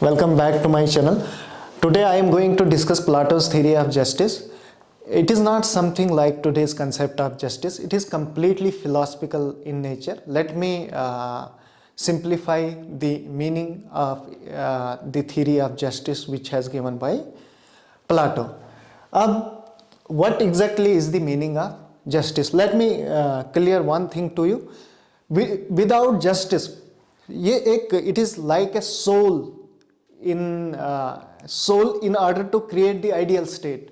Welcome back to my channel. Today I am going to discuss Plato's theory of justice. It is not something like today's concept of justice. It is completely philosophical in nature. Let me simplify the meaning of the theory of justice which has given by Plato. What exactly is the meaning of justice? Let me clear one thing to you. Without justice, it is like a soul in order to create the ideal state.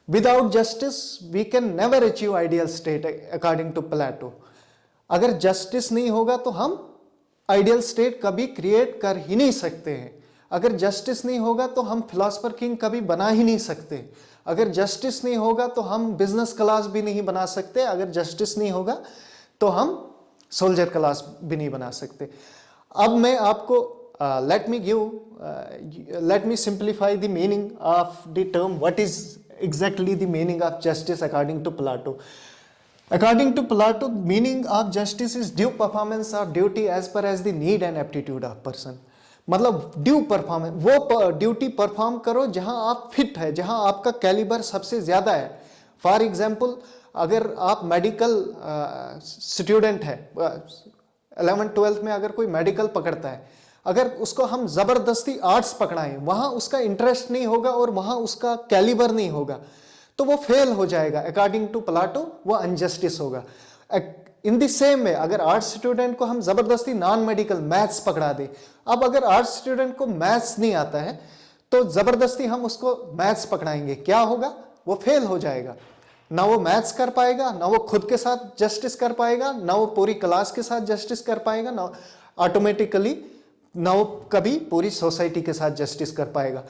Without justice we can never achieve ideal state according to Plato. अगर justice नहीं होगा तो हम ideal state कभी create कर ही नहीं सकते हैं. अगर justice नहीं होगा तो हम philosopher king कभी बना ही नहीं सकते. अगर justice नहीं होगा तो हम business class भी नहीं बना सकते. अगर justice नहीं होगा तो हम soldier class भी नहीं बना सकते. अब मैं आपको let me simplify the meaning of the term. What is exactly the meaning of justice according to Plato? According to Plato, meaning of justice is due performance of duty as per as the need and aptitude of person. मतलब due performance, वो duty perform करो जहां आप fit है, जहां आपका calibre सबसे ज्यादा है. फॉर एग्जाम्पल, अगर आप मेडिकल स्टूडेंट है, 11th-12th में अगर कोई मेडिकल पकड़ता है, अगर उसको हम जबरदस्ती आर्ट्स पकड़ाएं, वहां उसका इंटरेस्ट नहीं होगा और वहां उसका कैलिबर नहीं होगा, तो वो फेल हो जाएगा. अकॉर्डिंग टू प्लाटो वो अनजस्टिस होगा. इन द सेम वे, अगर आर्ट्स स्टूडेंट को हम जबरदस्ती नॉन मेडिकल मैथ्स पकड़ा दें, अब अगर आर्ट्स स्टूडेंट को मैथ्स नहीं आता है तो जबरदस्ती हम उसको मैथ्स पकड़ाएंगे, क्या होगा? वो फेल हो जाएगा. ना वो मैथ्स कर पाएगा, ना वो खुद के साथ जस्टिस कर पाएगा, ना वो पूरी क्लास के साथ जस्टिस कर पाएगा, ना ऑटोमेटिकली ना वो कभी पूरी सोसाइटी के साथ जस्टिस कर पाएगा.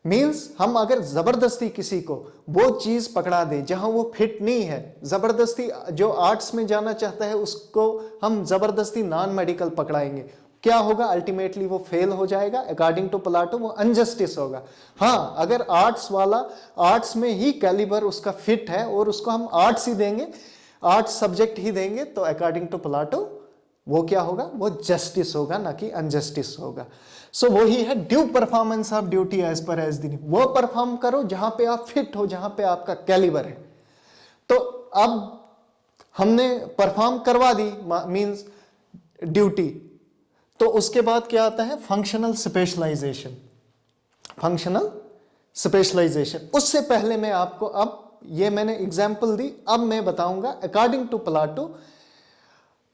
मीन्स हम अगर जबरदस्ती किसी को वो चीज पकड़ा दें जहां वो फिट नहीं है, जबरदस्ती जो आर्ट्स में जाना चाहता है उसको हम जबरदस्ती नॉन मेडिकल पकड़ाएंगे, क्या होगा? अल्टीमेटली वो फेल हो जाएगा. अकॉर्डिंग टू प्लाटो वो अनजस्टिस होगा. हाँ, अगर आर्ट्स वाला आर्ट्स में ही कैलिबर उसका फिट है और उसको हम आर्ट्स ही देंगे, आर्ट्स सब्जेक्ट ही देंगे, तो अकॉर्डिंग टू प्लाटो वो क्या होगा? वो जस्टिस होगा, ना कि अनजस्टिस होगा. सो वही है due performance of duty as per as the. वो परफॉर्म करो जहां पे आप फिट हो, जहां पे आपका कैलिबर है. तो अब हमने परफॉर्म करवा दी मींस ड्यूटी, तो उसके बाद क्या आता है? Functional specialisation. Functional specialisation. उससे पहले मैं आपको, अब ये मैंने एग्जाम्पल दी, अब मैं बताऊंगा अकॉर्डिंग टू प्लाटो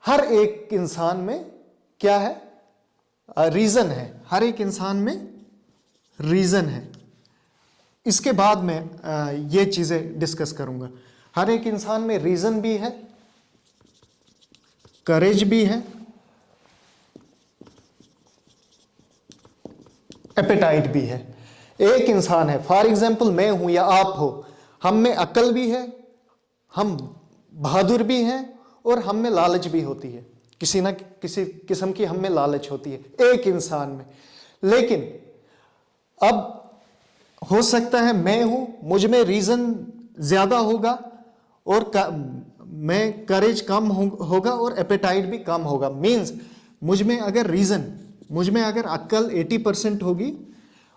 हर एक इंसान में क्या है? रीजन है. हर एक इंसान में रीजन है. इसके बाद मैं ये चीजें डिस्कस करूंगा. हर एक इंसान में रीजन भी है, करेज भी है, एपेटाइट भी है. एक इंसान है, फॉर एग्जाम्पल मैं हूं या आप हो, हम में अक्ल भी है, हम बहादुर भी हैं और हम में लालच भी होती है. किसी ना किसी किस्म की हम में लालच होती है एक इंसान में. लेकिन अब हो सकता है मैं हूं, मुझ में रीजन ज्यादा होगा और मैं करेज कम होगा और एपेटाइट भी कम होगा. मींस मुझ में अगर रीजन, मुझ में अगर अक्ल 80% होगी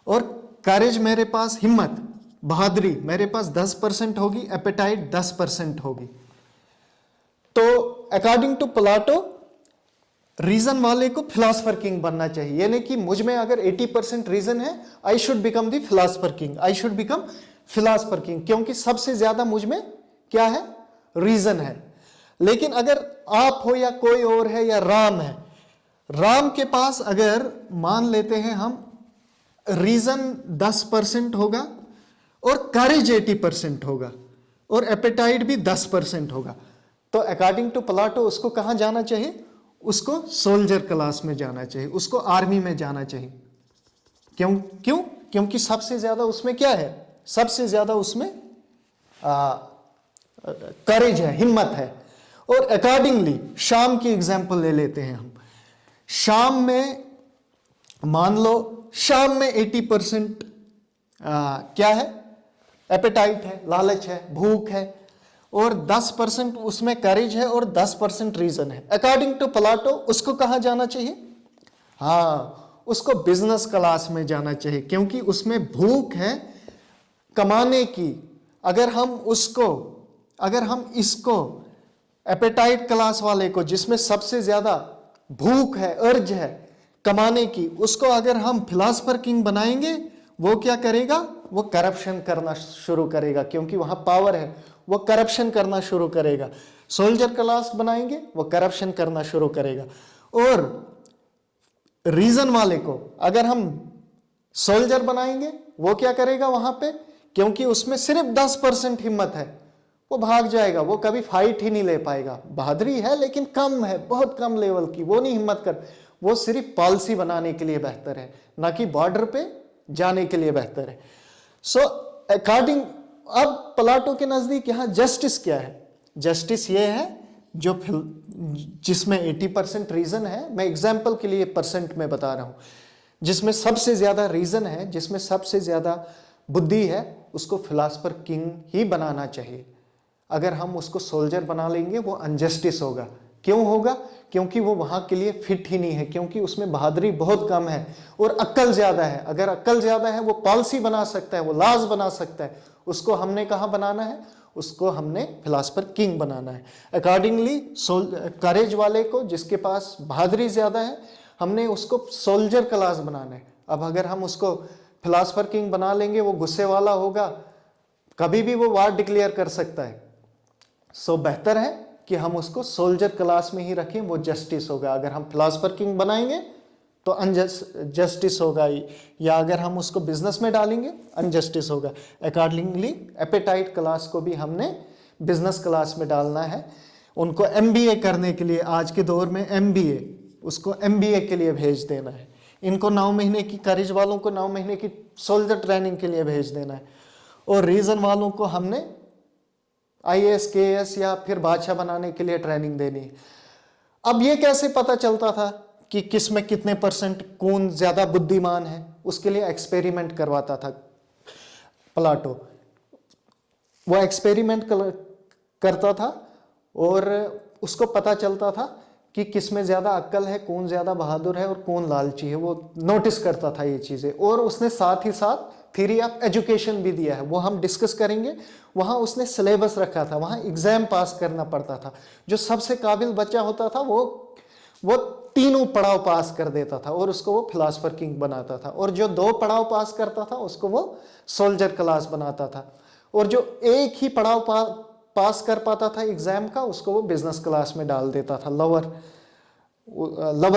और करेज मेरे पास, हिम्मत, बहादुरी मेरे पास 10% होगी, एपेटाइट 10% होगी, तो अकॉर्डिंग टू प्लाटो रीजन वाले को फिलोसोफर किंग बनना चाहिए. यानी कि मुझ में अगर 80% रीजन है, I should become the philosopher king, I should become philosopher king, क्योंकि सबसे ज्यादा मुझ में क्या है? रीजन है. लेकिन अगर आप हो या कोई और है या राम है, राम के पास अगर मान लेते हैं हम रीजन 10% होगा और करेज 80% होगा और एपेटाइट भी 10% होगा, तो अकॉर्डिंग टू प्लाटो उसको कहां जाना चाहिए? उसको सोल्जर क्लास में जाना चाहिए, उसको आर्मी में जाना चाहिए. क्यों? क्योंकि सबसे ज्यादा उसमें क्या है? सबसे ज्यादा उसमें करेज है, हिम्मत है. और अकॉर्डिंगली शाम की एग्जांपल ले लेते हैं हम. शाम में मान लो, शाम में 80% क्या है? एपेटाइट है, लालच है, भूख है, और 10% उसमें करेज है और 10% रीजन है. अकॉर्डिंग टू प्लाटो उसको कहां जाना चाहिए? हाँ, उसको बिजनेस क्लास में जाना चाहिए, क्योंकि उसमें भूख है कमाने की। अगर हम इसको एपेटाइट क्लास वाले को, जिसमें सबसे ज्यादा भूख है, अर्ज है कमाने की, उसको अगर हम फिलॉसफर किंग बनाएंगे, वो क्या करेगा? वो करप्शन करना शुरू करेगा, क्योंकि वहां पावर है, वो करप्शन करना शुरू करेगा। सोल्जर क्लास बनाएंगे, वो करप्शन करना शुरू करेगा। और रीजन वाले को अगर हम सोल्जर बनाएंगे, वो क्या करेगा वहां पे? क्योंकि उसमें सिर्फ 10% हिम्मत है, वो भाग जाएगा, वो कभी फाइट ही नहीं ले पाएगा। बहादुरी है लेकिन कम है, बहुत कम लेवल की, वो नहीं हिम्मत कर, वो सिर्फ पॉलिसी बनाने के लिए बेहतर है, ना कि बॉर्डर पे जाने के लिए बेहतर है। सो अकॉर्डिंग, अब प्लाटो के नजदीक यहां जस्टिस क्या है? जस्टिस ये है जो जिसमें 80% रीजन है, मैं एग्जाम्पल के लिए परसेंट में बता रहा हूं, जिसमें सबसे ज्यादा रीजन है, जिसमें सबसे ज्यादा बुद्धि है, उसको फिलॉसफर किंग ही बनाना चाहिए। अगर हम उसको सोल्जर बना लेंगे, वो अनजस्टिस होगा। क्यों होगा? क्योंकि वो वहां के लिए फिट ही नहीं है, क्योंकि उसमें बहादुरी बहुत कम है और अक्ल ज्यादा है। अगर अक्ल ज्यादा है, वो पॉलिसी बना सकता है, वो लॉज बना सकता है। उसको हमने कहां बनाना है? उसको हमने फिलॉसफर किंग बनाना है। अकॉर्डिंगली करेज वाले को, जिसके पास बहादुरी ज्यादा है, हमने उसको सोल्जर क्लास बनाना है। अब अगर हम उसको फिलॉसफर किंग बना लेंगे, वो गुस्से वाला होगा, कभी भी वो वार डिक्लेयर कर सकता है। सो बेहतर है कि हम उसको सोल्जर क्लास में ही रखें, वो जस्टिस होगा। अगर हम फिलॉसफर किंग बनाएंगे तो अनजस्टिस होगा, या अगर हम उसको बिजनेस में डालेंगे अनजस्टिस होगा। अकॉर्डिंगली एपेटाइट क्लास को भी हमने बिजनेस क्लास में डालना है। उनको एमबीए करने के लिए, आज के दौर में एमबीए, उसको एमबीए के लिए भेज देना है। इनको 9 महीने की, करेज वालों को 9 महीने की सोल्जर ट्रेनिंग के लिए भेज देना है, और रीजन वालों को हमने आईएएस केएएस या फिर बादशाह बनाने के लिए ट्रेनिंग देनी है। अब ये कैसे पता चलता था कि किस में कितने परसेंट, कौन ज्यादा बुद्धिमान है? उसके लिए एक्सपेरिमेंट करवाता था प्लाटो। वो एक्सपेरिमेंट करता था और उसको पता चलता था कि किस में ज्यादा अक्ल है, कौन ज्यादा बहादुर है और कौन लालची है। वो नोटिस करता था ये चीजें। और उसने साथ ही साथ थ्योरी ऑफ एजुकेशन भी दिया है, वो हम डिस्कस करेंगे। वहां उसने सिलेबस रखा था, वहां एग्जाम पास करना पड़ता था। जो सबसे काबिल बच्चा होता था, वो तीनों पड़ाव पास कर देता था और उसको वो फिलॉसफर किंग बनाता था। और जो 2 पड़ाव पास करता था, उसको वो सोल्जर क्लास बनाता था। और जो एक ही पड़ाव पास कर पाता था एग्जाम का, उसको वो बिजनेस क्लास में डाल देता था, लोअर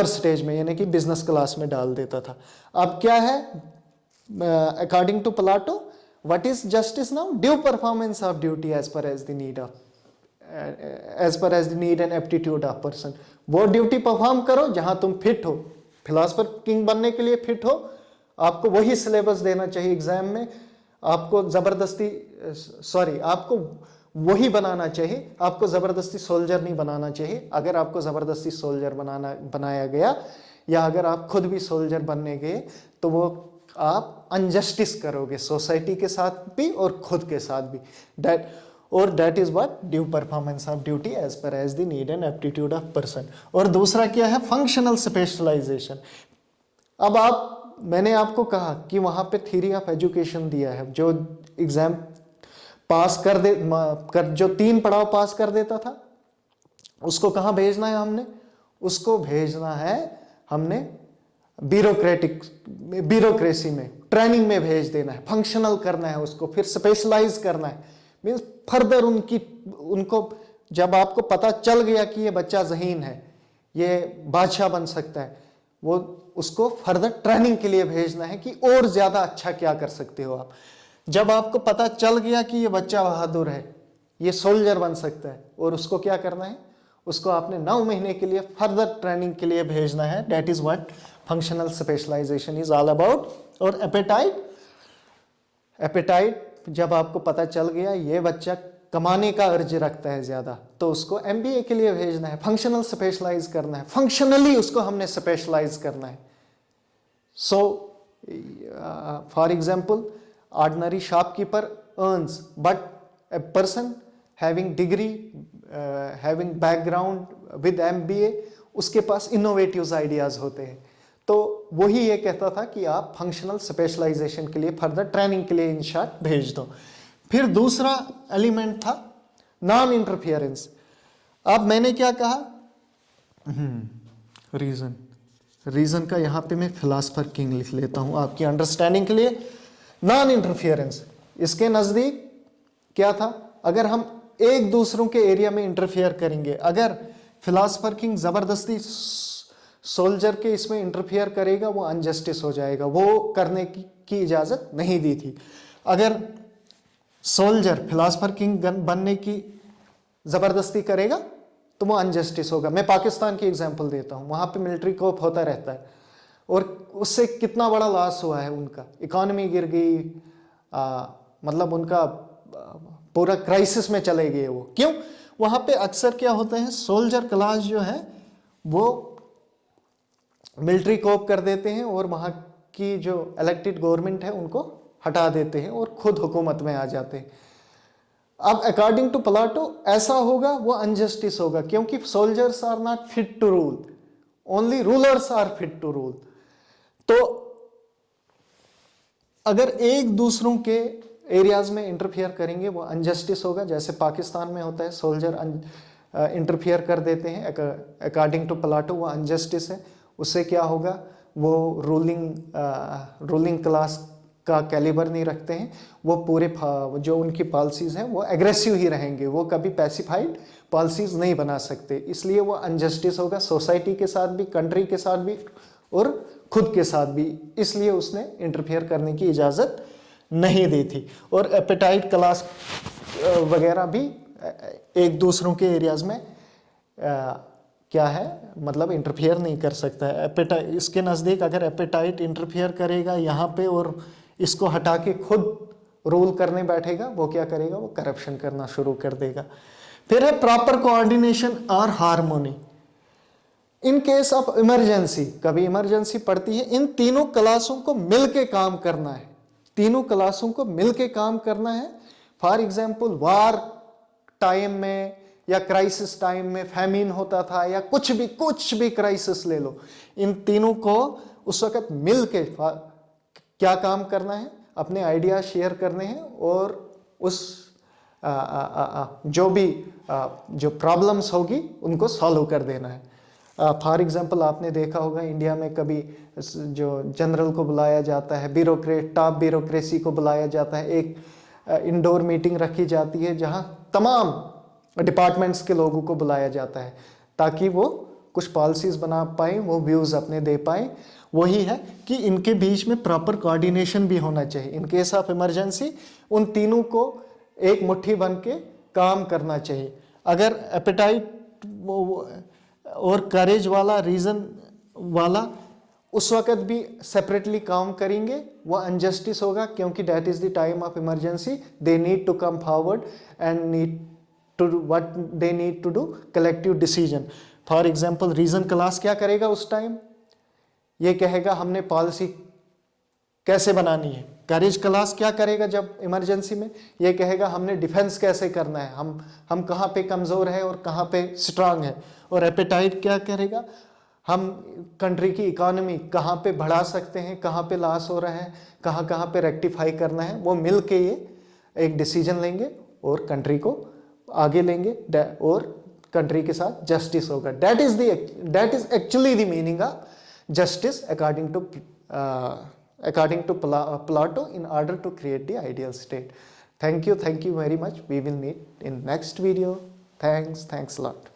स्टेज में, यानी कि बिजनेस क्लास में डाल देता था। अब क्या है, according to Plato, what is justice now? Due performance of duty as per as the need and aptitude of person. वो ड्यूटी परफॉर्म करो जहां तुम फिट हो। फिलॉसफर किंग बनने के लिए फिट हो, आपको वही सिलेबस देना चाहिए एग्जाम में। आपको जबरदस्ती, आपको वही बनाना चाहिए, आपको जबरदस्ती सोल्जर नहीं बनाना चाहिए। अगर आपको जबरदस्ती सोल्जर बनाया गया, या अगर आप खुद भी सोल्जर बनने गए, तो वो आप अनजस्टिस करोगे, सोसाइटी के साथ भी और खुद के साथ भी। That is what due performance of duty as per as the need and aptitude of person. और दूसरा क्या है? Functional specialisation. अब मैंने आपको कहा कि वहां पे थ्योरी ऑफ एजुकेशन दिया है। जो एग्जाम पास जो 3 पड़ाव पास कर देता था, उसको कहां भेजना है हमने? उसको भेजना है हमने ब्यूरोक्रेसी में, ट्रेनिंग में भेज देना है, फंक्शनल करना है उसको, फिर स्पेशलाइज करना है। मींस फर्दर उनको जब आपको पता चल गया कि ये बच्चा ज़हीन है, ये बादशाह बन सकता है, वो उसको फर्दर ट्रेनिंग के लिए भेजना है कि और ज्यादा अच्छा क्या कर सकते हो आप। जब आपको पता चल गया कि ये बच्चा बहादुर है, ये सोल्जर बन सकता है, और उसको क्या करना है? उसको आपने 9 महीने के लिए फर्दर ट्रेनिंग के लिए भेजना है। That is what functional specialisation is all about. और एपेटाइट जब आपको पता चल गया ये बच्चा कमाने का अर्ज रखता है ज्यादा, तो उसको एमबीए के लिए भेजना है, फंक्शनल स्पेशलाइज करना है, फंक्शनली उसको हमने स्पेशलाइज करना है। So for example, ordinary shopkeeper earns, but a person having degree, having background with MBA, उसके पास इनोवेटिव आइडियाज होते हैं। तो वही ये कहता था कि आप फंक्शनल स्पेशलाइजेशन के लिए फर्दर ट्रेनिंग के लिए इन शॉर्ट भेज दो। फिर दूसरा एलिमेंट था नॉन इंटरफियरेंस। अब मैंने क्या कहा, रीजन का यहाँ पे मैं फिलासफर किंग लिख लेता हूँ आपकी अंडरस्टैंडिंग के लिए। नॉन इंटरफियरेंस, इसके नज़दीक क्या था, अगर हम एक दूसरों के एरिया में इंटरफियर करेंगे, अगर फिलासफर किंग ज़बरदस्ती सोल्जर के इसमें इंटरफियर करेगा वो अनजस्टिस हो जाएगा, वो करने की इजाज़त नहीं दी थी। अगर सोल्जर फिलासफर किंग बनने की ज़बरदस्ती करेगा तो वो अनजस्टिस होगा। मैं पाकिस्तान की एग्जांपल देता हूँ, वहाँ पे मिलिट्री कोप होता रहता है और उससे कितना बड़ा लॉस हुआ है, उनका इकॉनमी गिर गई, मतलब उनका पूरा क्राइसिस में चले गए वो। क्यों? वहाँ पे अक्सर क्या होता है, सोल्जर क्लास जो है वो मिलिट्री कोप कर देते हैं और वहाँ की जो इलेक्टेड गवर्नमेंट है उनको हटा देते हैं और खुद हुकूमत में आ जाते हैं। अब अकॉर्डिंग टू प्लाटो ऐसा होगा, वो अनजस्टिस होगा, क्योंकि soldiers are not fit to rule, only rulers are fit to rule. तो अगर एक दूसरों के एरियाज में इंटरफियर करेंगे वो अनजस्टिस होगा, जैसे पाकिस्तान में होता है, सोल्जर इंटरफियर कर देते हैं, अकॉर्डिंग टू प्लाटो वो अनजस्टिस है। उससे क्या होगा, वो रूलिंग क्लास का कैलिबर नहीं रखते हैं, वो पूरे जो उनकी पॉलिसीज़ हैं वो एग्रेसिव ही रहेंगे, वो कभी पैसिफाइड पॉलिसीज़ नहीं बना सकते, इसलिए वो अनजस्टिस होगा सोसाइटी के साथ भी, कंट्री के साथ भी और खुद के साथ भी, इसलिए उसने इंटरफियर करने की इजाज़त नहीं दी थी। और एपेटाइट क्लास वगैरह भी एक दूसरों के एरियाज़ में क्या है, मतलब इंटरफियर नहीं कर सकता है। एपेटाइट, इसके नज़दीक अगर एपेटाइट इंटरफियर करेगा यहाँ पे और इसको हटा के खुद रूल करने बैठेगा, वो क्या करेगा, वो करप्शन करना शुरू कर देगा। फिर है प्रॉपर कोऑर्डिनेशन और harmony in case of emergency. कभी इमरजेंसी पड़ती है, इन तीनों क्लासों को मिलके काम करना है, तीनों क्लासों को मिलके काम करना है। फॉर एग्जाम्पल वार टाइम में या क्राइसिस टाइम में, फैमिन होता था या कुछ भी क्राइसिस ले लो, इन तीनों को उस वक्त मिल के क्या काम करना है, अपने आइडिया शेयर करने हैं और उस जो प्रॉब्लम्स होगी उनको सॉल्व कर देना है। फॉर एग्जांपल आपने देखा होगा इंडिया में कभी जो जनरल को बुलाया जाता है, ब्यूरोक्रेट, टॉप ब्यूरोक्रेसी को बुलाया जाता है, एक इंडोर मीटिंग रखी जाती है जहां तमाम डिपार्टमेंट्स के लोगों को बुलाया जाता है ताकि वो कुछ पॉलिसीज़ बना पाएँ, वो व्यूज़ अपने दे पाएँ। वही है कि इनके बीच में प्रॉपर कोऑर्डिनेशन भी होना चाहिए। इन केस ऑफ इमरजेंसी उन तीनों को एक मुट्ठी बन के काम करना चाहिए। अगर एपेटाइट और करेज वाला, रीज़न वाला उस वक़्त भी सेपरेटली काम करेंगे, वो अनजस्टिस होगा, क्योंकि that is the time of emergency, they need to come forward and need to what they need to do collective decision. For example reason class क्या करेगा उस टाइम, ये कहेगा हमने पॉलिसी कैसे बनानी है। करेज क्लास क्या करेगा जब इमरजेंसी में, ये कहेगा हमने डिफेंस कैसे करना है, हम कहाँ पे कमज़ोर है और कहाँ पे स्ट्रांग है। और एपेटाइट क्या करेगा, हम कंट्री की इकोनॉमी कहाँ पे बढ़ा सकते हैं, कहाँ पे लॉस हो रहा है, कहाँ पे रेक्टिफाई करना है। वो मिल के ये एक डिसीजन लेंगे और कंट्री को आगे लेंगे और कंट्री के साथ जस्टिस होगा। That is actually the meaning of justice according to Plato in order to create the ideal state. Thank you very much. We will meet in next video. Thanks a lot.